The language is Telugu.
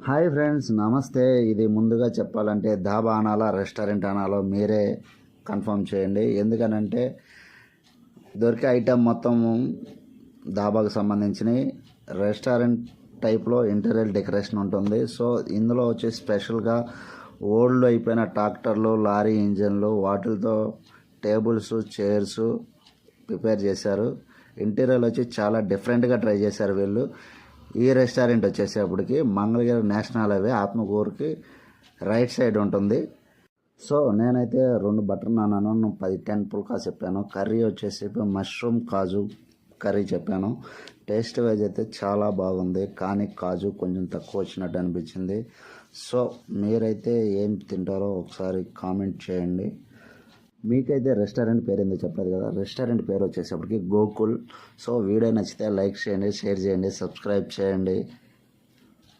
హాయ్ ఫ్రెండ్స్, నమస్తే. ఇది ముందుగా చెప్పాలంటే ధాబా అనాలా రెస్టారెంట్ అనాలో మీరే కన్ఫర్మ్ చేయండి. ఎందుకనంటే దొరికే ఐటెం మొత్తం ధాబాకు సంబంధించినవి. రెస్టారెంట్ టైప్లో ఇంటీరియర్ డెకరేషన్ ఉంటుంది. సో ఇందులో వచ్చి స్పెషల్గా ఓల్డ్ అయిపోయిన ట్రాక్టర్లు, లారీ ఇంజన్లు, వాటితో టేబుల్స్, చైర్స్ ప్రిపేర్ చేశారు. ఇంటీరియర్ వచ్చి చాలా డిఫరెంట్గా ట్రై చేశారు వీళ్ళు. ఈ రెస్టారెంట్ వచ్చేసేపటికి మంగళగిరి నేషనల్ హైవే ఆత్మకూరుకి రైట్ సైడ్ ఉంటుంది. సో నేనైతే 2 బటర్ నాన్, 10 పుల్కా చెప్పాను. కర్రీ వచ్చేసి మష్రూమ్ కాజు కర్రీ చెప్పాను. టేస్ట్ వైజ్ అయితే చాలా బాగుంది, కానీ కాజు కొంచెం తక్కువ వచ్చినట్టు అనిపించింది. సో మీరైతే ఏం తింటారో ఒకసారి కామెంట్ చేయండి. మీకైతే రెస్టారెంట్ పేరు ఎందుకు చెప్పలేదు కదా. రెస్టారెంట్ పేరు వచ్చేసప్పటికి గోకుల్. సో వీడియో నచ్చితే లైక్ చేయండి, షేర్ చేయండి, సబ్స్క్రైబ్ చేయండి.